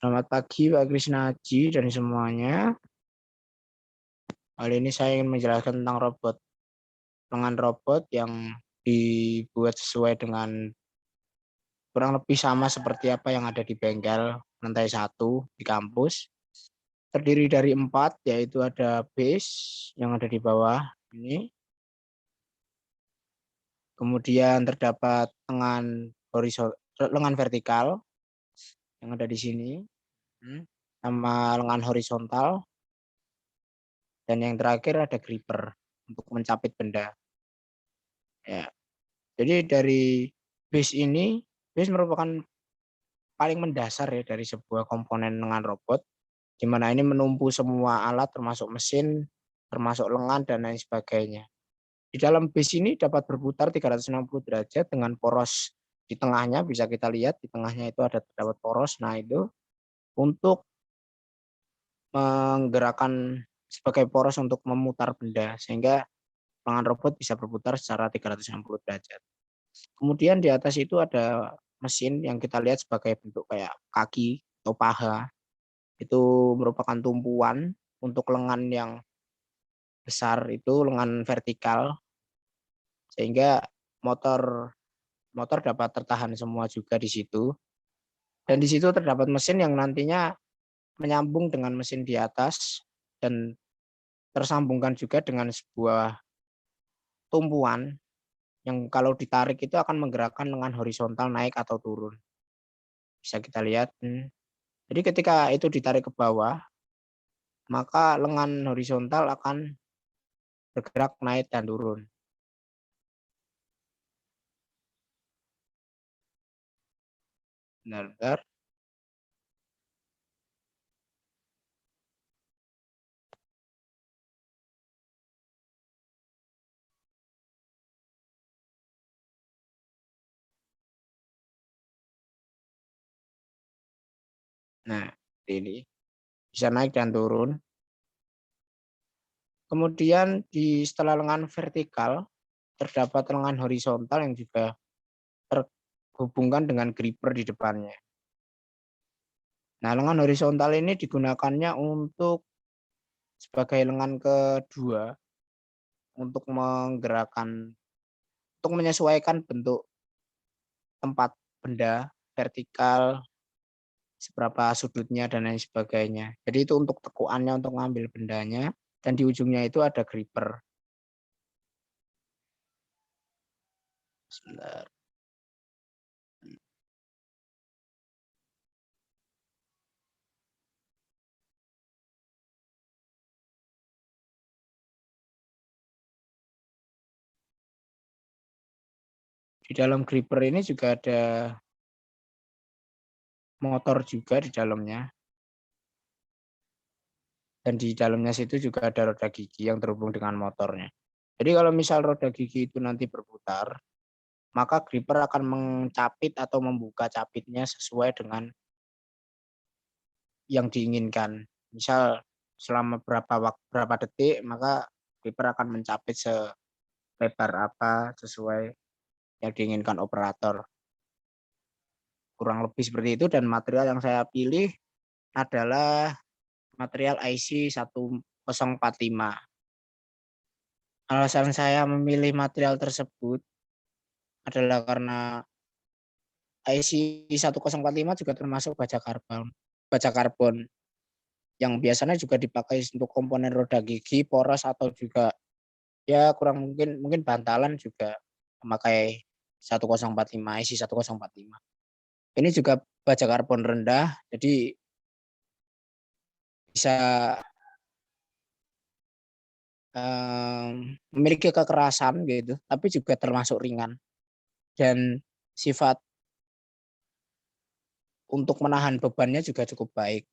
Selamat pagi Pak Krisnaji dan semuanya. Kali ini saya ingin menjelaskan tentang robot. Lengan robot yang dibuat sesuai dengan kurang lebih sama seperti apa yang ada di bengkel lantai 1 di kampus. Terdiri dari 4, yaitu ada base yang ada di bawah ini. Kemudian terdapat lengan vertikal yang ada di sini, sama lengan horizontal. Dan yang terakhir ada gripper untuk mencapit benda. Ya. Jadi dari base merupakan paling mendasar ya dari sebuah komponen lengan robot, di mana ini menumpu semua alat termasuk mesin, termasuk lengan dan lain sebagainya. Di dalam base ini dapat berputar 360 derajat dengan poros di tengahnya, bisa kita lihat di tengahnya itu terdapat poros. Nah, itu untuk menggerakkan sebagai poros untuk memutar benda sehingga lengan robot bisa berputar secara 360 derajat. Kemudian di atas itu ada mesin yang kita lihat sebagai bentuk kayak kaki atau paha. Itu merupakan tumpuan untuk lengan yang besar itu lengan vertikal sehingga motor motor dapat tertahan semua juga di situ. Dan di situ terdapat mesin yang nantinya menyambung dengan mesin di atas dan tersambungkan juga dengan sebuah tumpuan yang kalau ditarik itu akan menggerakkan lengan horizontal naik atau turun. Bisa kita lihat. Jadi ketika itu ditarik ke bawah, maka lengan horizontal akan bergerak naik dan turun. Benar. Nah, ini bisa naik dan turun. Kemudian setelah lengan vertikal, terdapat lengan horizontal yang juga terhubungkan dengan gripper di depannya. Nah, lengan horizontal ini digunakannya untuk sebagai lengan kedua untuk untuk menyesuaikan bentuk tempat benda vertikal, seberapa sudutnya dan lain sebagainya. Jadi itu untuk tekuannya untuk ngambil bendanya dan di ujungnya itu ada gripper. Sebentar. Di dalam gripper ini juga ada motor juga di dalamnya. Dan di dalamnya situ juga ada roda gigi yang terhubung dengan motornya. Jadi kalau misal roda gigi itu nanti berputar, maka gripper akan mencapit atau membuka capitnya sesuai dengan yang diinginkan. Misal selama berapa detik, maka gripper akan mencapit selebar apa sesuai yang diinginkan operator. Kurang lebih seperti itu dan material yang saya pilih adalah material IC 1045. Alasan saya memilih material tersebut adalah karena IC 1045 juga termasuk baja karbon yang biasanya juga dipakai untuk komponen roda gigi, poros atau juga ya kurang mungkin bantalan juga memakai 1045 IC 1045. Ini juga baja karbon rendah, jadi bisa memiliki kekerasan gitu, tapi juga termasuk ringan dan sifat untuk menahan bebannya juga cukup baik.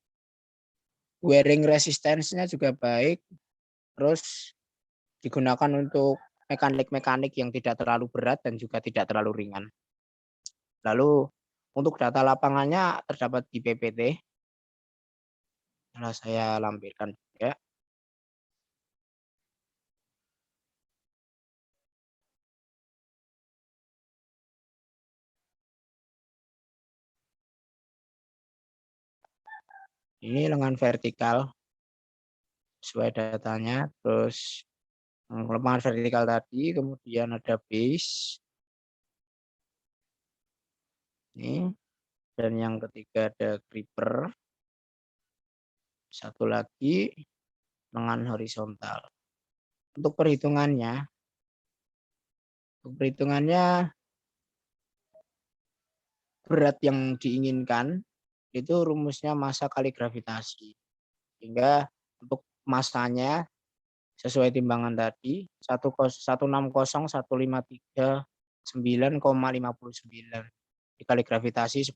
Wearing resistance-nya juga baik, terus digunakan untuk mekanik-mekanik yang tidak terlalu berat dan juga tidak terlalu ringan. Lalu untuk data lapangannya terdapat di PPT. Nah, saya lampirkan ya. Ini lengan vertikal sesuai datanya, terus lengan vertikal tadi, kemudian ada base ini, dan yang ketiga ada creeper, satu lagi lengan horizontal. Untuk perhitungannya berat yang diinginkan itu rumusnya massa kali gravitasi. Sehingga untuk massanya sesuai timbangan tadi 160.153.9,59 dikali gravitasi 10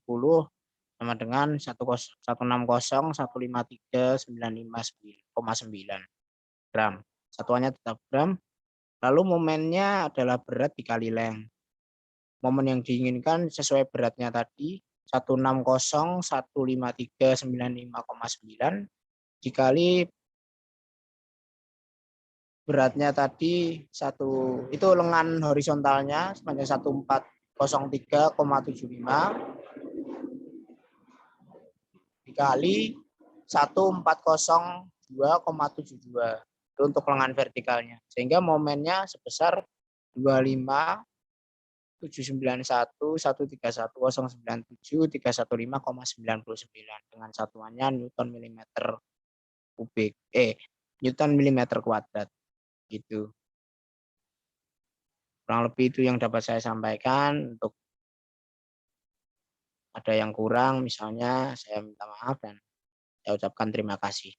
sama dengan 160.153.959,9 gram. Satuannya tetap gram. Lalu momennya adalah berat dikali length. Momen yang diinginkan sesuai beratnya tadi 160.153.959,9 dikali beratnya tadi itu lengan horizontalnya sepanjang 1403,75 dikali 1402,72 itu untuk lengan vertikalnya, sehingga momennya sebesar 25,791.131.097.315,99 dengan satuannya Newton milimeter kubik Newton milimeter kuadrat gitu. Kurang lebih itu yang dapat saya sampaikan. Untuk ada yang kurang misalnya saya minta maaf dan saya ucapkan terima kasih.